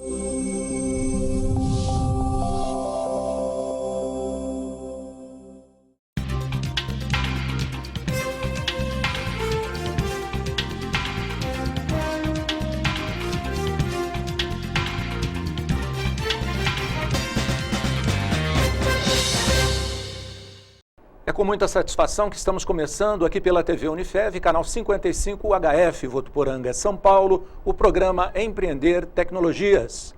É com muita satisfação que estamos começando aqui pela TV Unifev, canal 55 UHF, Votuporanga, São Paulo, o programa Empreender Tecnologias.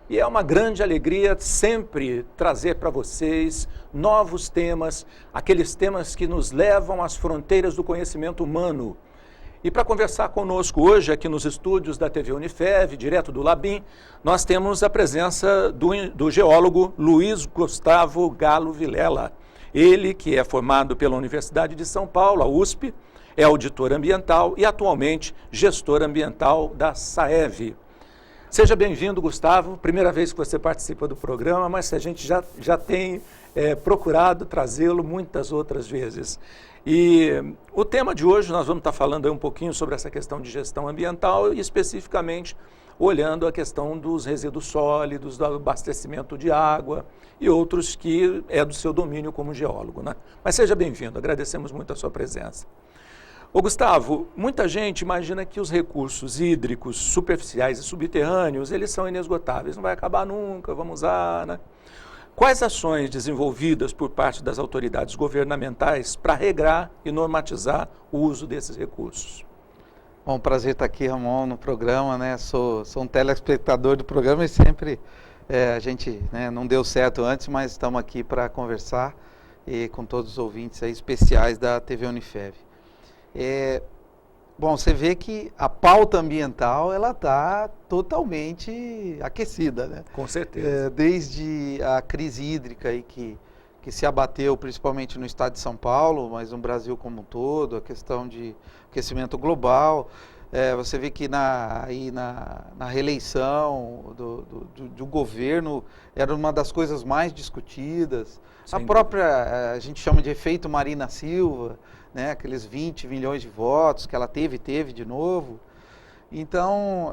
E é uma grande alegria sempre trazer para vocês novos temas, aqueles temas que nos levam às fronteiras do conhecimento humano. E para conversar conosco hoje aqui nos estúdios da TV Unifev, direto do Labim, nós temos a presença do geólogo Luiz Gustavo Galo Vilela. Ele, que é formado pela Universidade de São Paulo, a USP, é auditor ambiental e atualmente gestor ambiental da SAEV. Seja bem-vindo, Gustavo. Primeira vez que você participa do programa, mas a gente já tem procurado trazê-lo muitas outras vezes. E o tema de hoje, nós vamos estar falando aí um pouquinho sobre essa questão de gestão ambiental e especificamente olhando a questão dos resíduos sólidos, do abastecimento de água e outros que é do seu domínio como geólogo, né? Mas seja bem-vindo, agradecemos muito a sua presença. Ô Gustavo, muita gente imagina que os recursos hídricos superficiais e subterrâneos, eles são inesgotáveis, não vai acabar nunca, vamos usar, né? Quais ações desenvolvidas por parte das autoridades governamentais para regrar e normatizar o uso desses recursos? Bom, prazer estar aqui, Ramon, no programa, né? Sou um telespectador do programa e sempre a gente não deu certo antes, mas estamos aqui para conversar e com todos os ouvintes aí especiais da TV Unifev. Bom, você vê que a pauta ambiental ela está totalmente aquecida, né? Com certeza. Desde a crise hídrica aí que se abateu principalmente no estado de São Paulo, mas no Brasil como um todo, a questão de aquecimento global. Você vê que na reeleição do governo era uma das coisas mais discutidas. A gente chama de efeito Marina Silva, né? Aqueles 20 milhões de votos que ela teve de novo. Então,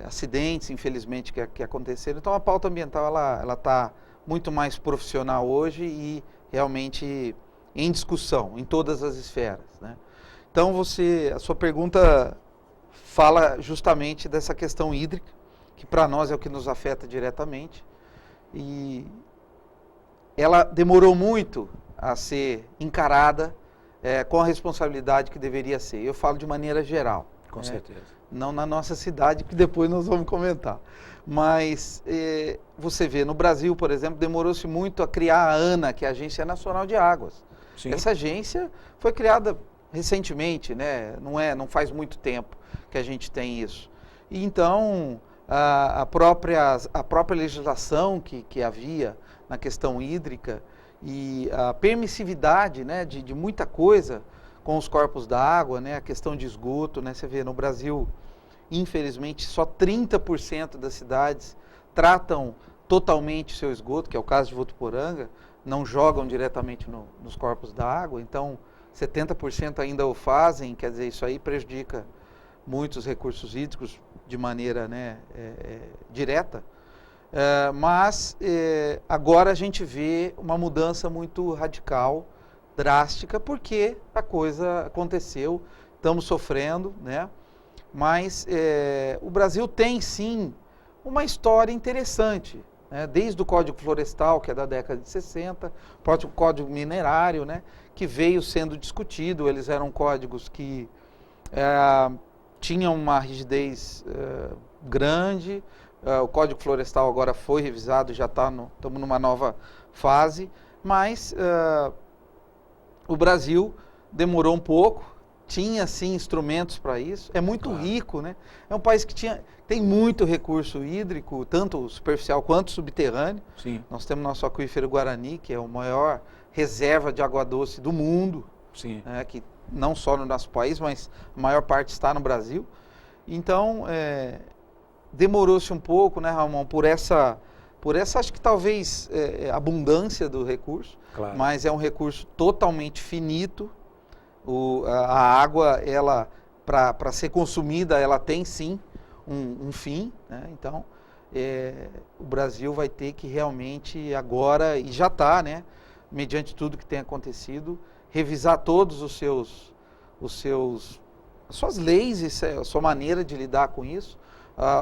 acidentes, infelizmente, que aconteceram. Então, a pauta ambiental ela está muito mais profissional hoje e realmente em discussão, em todas as esferas, né? Então, a sua pergunta fala justamente dessa questão hídrica, que para nós é o que nos afeta diretamente, e ela demorou muito a ser encarada com a responsabilidade que deveria ser. Eu falo de maneira geral. Com certeza. Não na nossa cidade, que depois nós vamos comentar. Mas você vê, no Brasil, por exemplo, demorou-se muito a criar a ANA, que é a Agência Nacional de Águas. Sim. Essa agência foi criada recentemente, né? Não faz muito tempo que a gente tem isso. E então, a própria legislação que havia na questão hídrica e a permissividade, né, de muita coisa com os corpos da água, né, a questão de esgoto, né? Você vê, no Brasil, infelizmente, só 30% das cidades tratam totalmente seu esgoto, que é o caso de Votuporanga, não jogam diretamente nos corpos da água, então 70% ainda o fazem, quer dizer, isso aí prejudica muitos recursos hídricos de maneira, né, direta. Mas agora a gente vê uma mudança muito radical, drástica, porque a coisa aconteceu, estamos sofrendo, né? Mas o Brasil tem sim uma história interessante, né? Desde o Código Florestal, que é da década de 60, o próprio Código Minerário, né, que veio sendo discutido. Eles eram códigos que tinham uma rigidez grande. O Código Florestal agora foi revisado, já estamos numa nova fase, mas o Brasil demorou um pouco, tinha sim instrumentos para isso, é muito claro. Rico, né? É um país que tem muito recurso hídrico, tanto superficial quanto subterrâneo. Sim. Nós temos nosso aquífero Guarani, que é a maior reserva de água doce do mundo. Sim. Que não só no nosso país, mas a maior parte está no Brasil. Então, demorou-se um pouco, né, Ramon, por essa acho que talvez abundância do recurso, claro. Mas é um recurso totalmente finito. A água, ela para ser consumida, ela tem sim um fim, né? Então o Brasil vai ter que realmente agora, e já está, né, mediante tudo que tem acontecido, revisar todos as suas leis, a sua maneira de lidar com isso.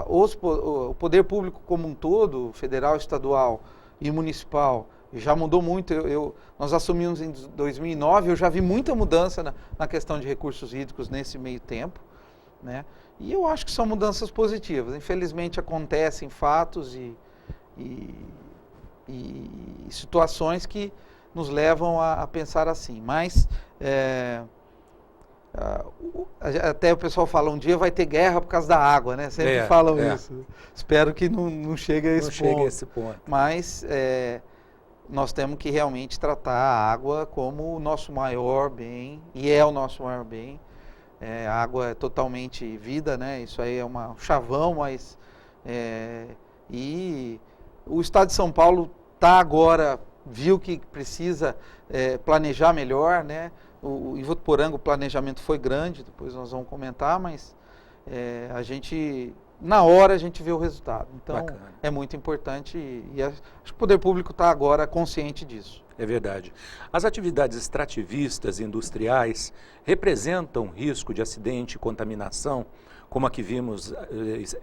O poder público como um todo, federal, estadual e municipal, já mudou muito. Nós assumimos em 2009, eu já vi muita mudança na questão de recursos hídricos nesse meio tempo, né? E eu acho que são mudanças positivas. Infelizmente acontecem fatos e situações que nos levam a pensar assim. Mas até o pessoal fala, um dia vai ter guerra por causa da água, né? Sempre falam isso. Espero que não chegue a esse ponto. Mas nós temos que realmente tratar a água como o nosso maior bem, e é o nosso maior bem. A água é totalmente vida, né? Isso aí é um chavão, mas... e o Estado de São Paulo agora, viu que precisa planejar melhor, né? Em Votuporanga o planejamento foi grande, depois nós vamos comentar, mas na hora a gente vê o resultado. Então, bacana. É muito importante e acho que o poder público está agora consciente disso. É verdade. As atividades extrativistas e industriais representam risco de acidente e contaminação, como a que vimos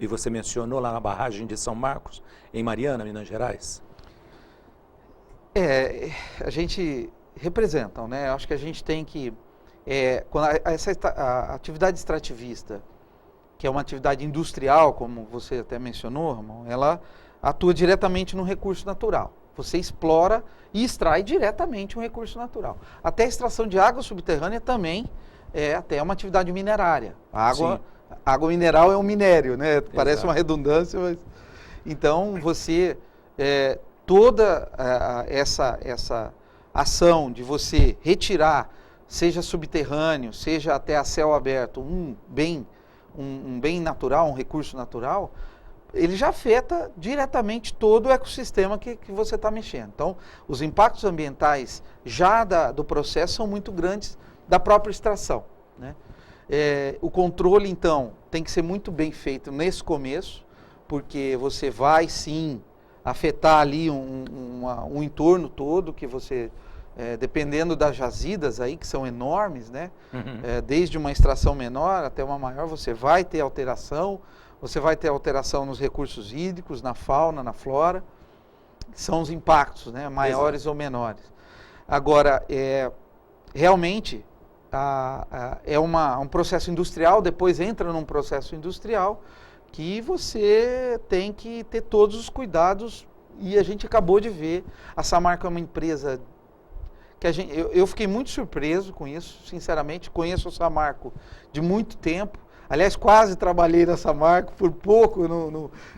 e você mencionou lá na barragem de São Marcos, em Mariana, Minas Gerais? A gente representam, né? Acho que a gente tem que... quando a atividade extrativista, que é uma atividade industrial, como você até mencionou, Ramon, ela atua diretamente no recurso natural. Você explora e extrai diretamente um recurso natural. Até a extração de água subterrânea também é até uma atividade minerária. A água mineral é um minério, né? Parece uma redundância, mas... Então, toda essa ação de você retirar, seja subterrâneo, seja até a céu aberto, um bem natural, um recurso natural, ele já afeta diretamente todo o ecossistema que você está mexendo. Então, os impactos ambientais já do processo são muito grandes da própria extração, né? O controle, então, tem que ser muito bem feito nesse começo, porque você vai, sim, afetar ali um entorno todo que você... dependendo das jazidas aí, que são enormes, né? Uhum. Desde uma extração menor até uma maior, você vai ter alteração. Você vai ter alteração nos recursos hídricos, na fauna, na flora. São os impactos, né? Maiores ou menores. Agora, realmente, é um processo industrial, depois entra num processo industrial, que você tem que ter todos os cuidados, e a gente acabou de ver. A Samarco é uma empresa... eu fiquei muito surpreso com isso, sinceramente. Conheço a Samarco de muito tempo. Aliás, quase trabalhei na Samarco, por pouco,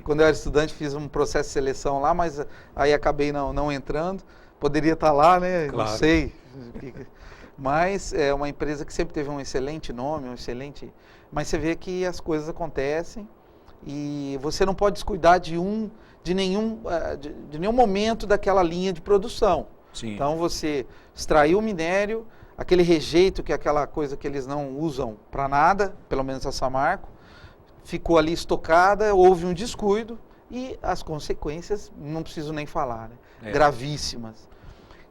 quando eu era estudante, fiz um processo de seleção lá, mas aí acabei não entrando. Poderia estar lá, né? Claro. Não sei. Mas é uma empresa que sempre teve um excelente nome, mas você vê que as coisas acontecem e você não pode descuidar de nenhum momento daquela linha de produção. Sim. Então, você extraiu o minério, aquele rejeito, que é aquela coisa que eles não usam para nada, pelo menos a Samarco, ficou ali estocada, houve um descuido e as consequências, não preciso nem falar, né? Gravíssimas.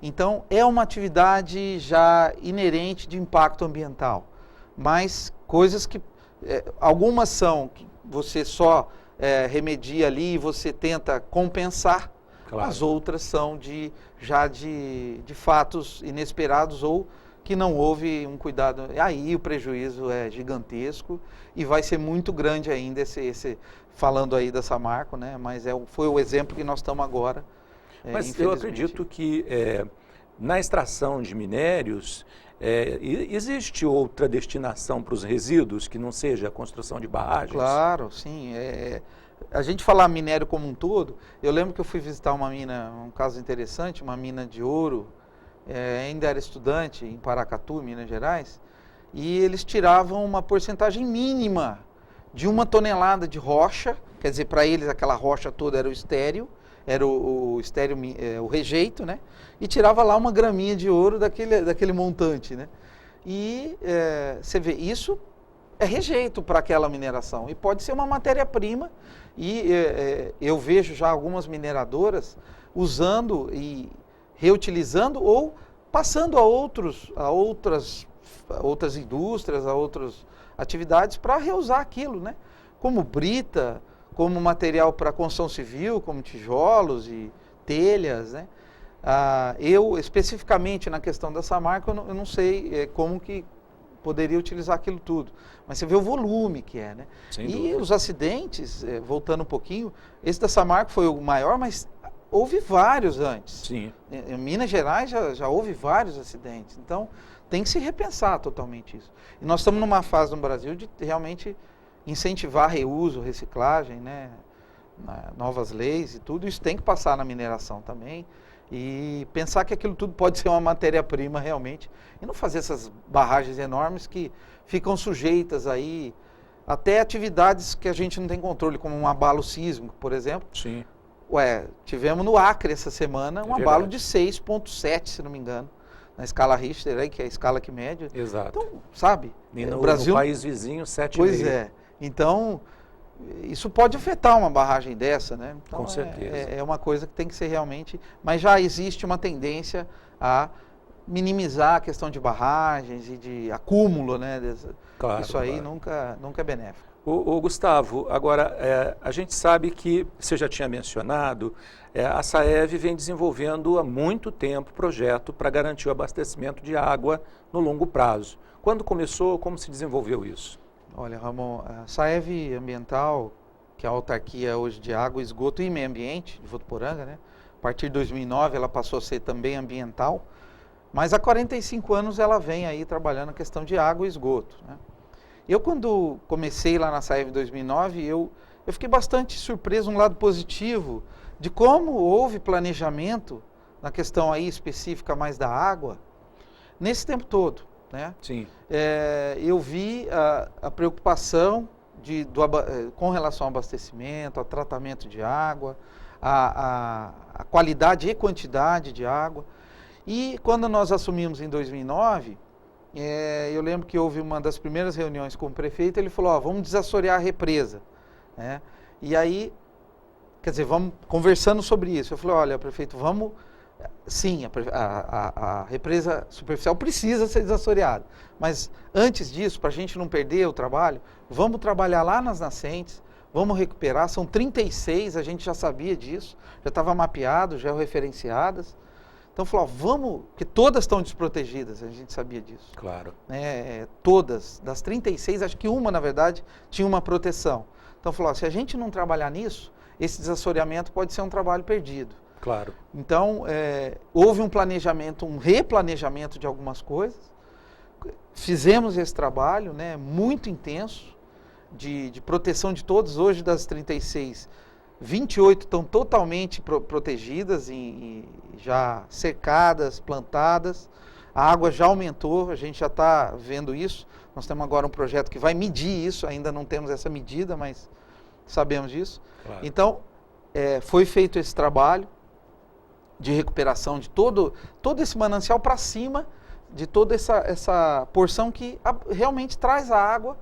Então, é uma atividade já inerente de impacto ambiental, mas coisas que, algumas são que você só remedia ali e você tenta compensar. Claro. As outras são já de fatos inesperados ou que não houve um cuidado. Aí o prejuízo é gigantesco e vai ser muito grande ainda, falando aí da Samarco, né? Mas foi o exemplo que nós estamos agora. Mas eu acredito que na extração de minérios, existe outra destinação para os resíduos que não seja a construção de barragens? Claro, sim. A gente falar minério como um todo, eu lembro que eu fui visitar uma mina, um caso interessante, uma mina de ouro, ainda era estudante em Paracatu, Minas Gerais, e eles tiravam uma porcentagem mínima de 1 tonelada de rocha, quer dizer, para eles aquela rocha toda era o estéreo, o rejeito, né? E tirava lá 1 graminha de ouro daquele montante, né? E você vê, isso é rejeito para aquela mineração, e pode ser uma matéria-prima E eu vejo já algumas mineradoras usando e reutilizando ou passando a outras indústrias, a outras atividades para reusar aquilo, né? Como brita, como material para construção civil, como tijolos e telhas, né? Eu, especificamente na questão da Samarco, eu não sei como que poderia utilizar aquilo tudo. Mas você vê o volume que é, né? Sem e dúvida. Os acidentes, voltando um pouquinho, esse da Samarco foi o maior, mas houve vários antes. Sim. Em Minas Gerais já houve vários acidentes. Então, tem que se repensar totalmente isso. E nós estamos numa fase no Brasil de realmente incentivar reuso, reciclagem, né? Novas leis e tudo. Isso tem que passar na mineração também. E pensar que aquilo tudo pode ser uma matéria-prima realmente. E não fazer essas barragens enormes que ficam sujeitas aí até atividades que a gente não tem controle, como um abalo sísmico, por exemplo. Sim. Tivemos no Acre essa semana um abalo verdade. de 6,7, se não me engano, na escala Richter, aí, que é a escala que mede. Exato. Então, sabe, E o no Brasil... país vizinho, 7,5. Pois é. Então, isso pode afetar uma barragem dessa, né? Então, Com certeza. É uma coisa que tem que ser realmente... Mas já existe uma tendência a minimizar a questão de barragens e de acúmulo, né? Claro, isso aí claro. nunca é benéfico. Ô Gustavo, agora, a gente sabe que, você já tinha mencionado, a SAEV vem desenvolvendo há muito tempo projeto para garantir o abastecimento de água no longo prazo. Quando começou, como se desenvolveu isso? Olha, Ramon, a SAEV Ambiental, que é a autarquia hoje de água, esgoto e meio ambiente de Votuporanga, né? A partir de 2009 ela passou a ser também ambiental, mas há 45 anos ela vem aí trabalhando a questão de água e esgoto, né? Eu, quando comecei lá na SAEV em 2009, eu fiquei bastante surpreso, um lado positivo, de como houve planejamento na questão aí específica mais da água, nesse tempo todo, né? Sim. Eu vi a preocupação com relação ao abastecimento, ao tratamento de água, a qualidade e quantidade de água. E quando nós assumimos em 2009... eu lembro que houve uma das primeiras reuniões com o prefeito, ele falou, vamos desassorear a represa, né? E aí, quer dizer, vamos conversando sobre isso. Eu falei, olha, prefeito, vamos... Sim, a represa superficial precisa ser desassoreada, mas antes disso, para a gente não perder o trabalho, vamos trabalhar lá nas nascentes, vamos recuperar, são 36, a gente já sabia disso, já estava mapeado, já referenciadas. Então falou, vamos, que todas estão desprotegidas, a gente sabia disso. Claro. Todas, das 36, acho que uma, na verdade, tinha uma proteção. Então falou, se a gente não trabalhar nisso, esse desassoreamento pode ser um trabalho perdido. Claro. Então, houve um planejamento, um replanejamento de algumas coisas. Fizemos esse trabalho, né, muito intenso, de proteção de todos. Hoje, das 36, 28 estão totalmente protegidas, já cercadas, plantadas. A água já aumentou, a gente já está vendo isso. Nós temos agora um projeto que vai medir isso, ainda não temos essa medida, mas sabemos disso. Claro. Então, foi feito esse trabalho de recuperação de todo esse manancial para cima, de toda essa porção que realmente traz a água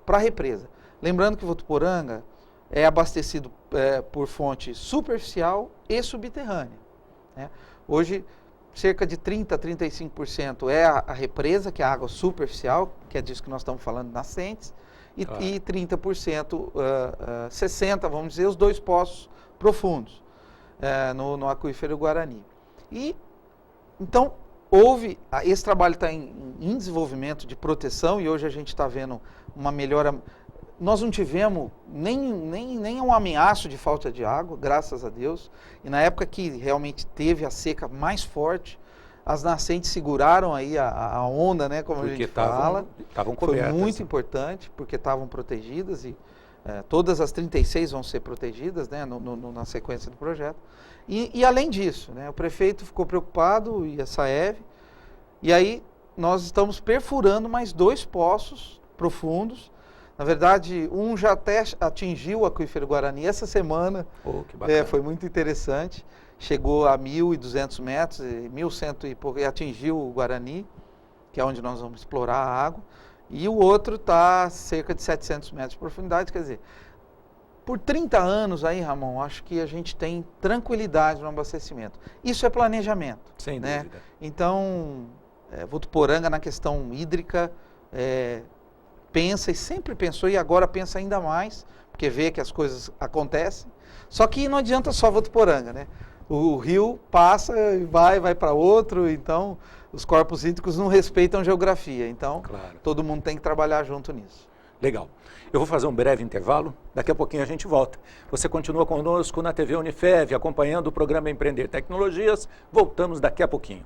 para a represa. Lembrando que Votuporanga é abastecido por fonte superficial e subterrânea, né? Hoje, cerca de 30% a 35% é a represa, que é a água superficial, que é disso que nós estamos falando, nascentes, Claro. E 30%, 60%, vamos dizer, os dois poços profundos, no aquífero Guarani. E, então, esse trabalho está em desenvolvimento de proteção, e hoje a gente está vendo uma melhora. Nós não tivemos nem um ameaço de falta de água, graças a Deus. E na época que realmente teve a seca mais forte, as nascentes seguraram aí a onda, né, como a gente fala. Estavam cobertas. Foi muito importante, porque estavam protegidas e todas as 36 vão ser protegidas, né, na sequência do projeto. E além disso, né, o prefeito ficou preocupado, e a SAEV, e aí nós estamos perfurando mais 2 poços profundos. Na verdade, um já até atingiu o aquífero Guarani essa semana. Que bacana. Foi muito interessante. Chegou a 1.200 metros, 1.100 e pouco, e atingiu o Guarani, que é onde nós vamos explorar a água. E o outro está a cerca de 700 metros de profundidade. Quer dizer, Por 30 anos aí, Ramon, acho que a gente tem tranquilidade no abastecimento. Isso é planejamento. Sem dúvida. Então, Votuporanga na questão hídrica pensa e sempre pensou e agora pensa ainda mais, porque vê que as coisas acontecem. Só que não adianta só Votuporanga, né? O rio passa e vai para outro, então os corpos hídricos não respeitam geografia. Então, todo mundo tem que trabalhar junto nisso. Legal. Eu vou fazer um breve intervalo, daqui a pouquinho a gente volta. Você continua conosco na TV Unifev, acompanhando o programa Empreender Tecnologias. Voltamos daqui a pouquinho.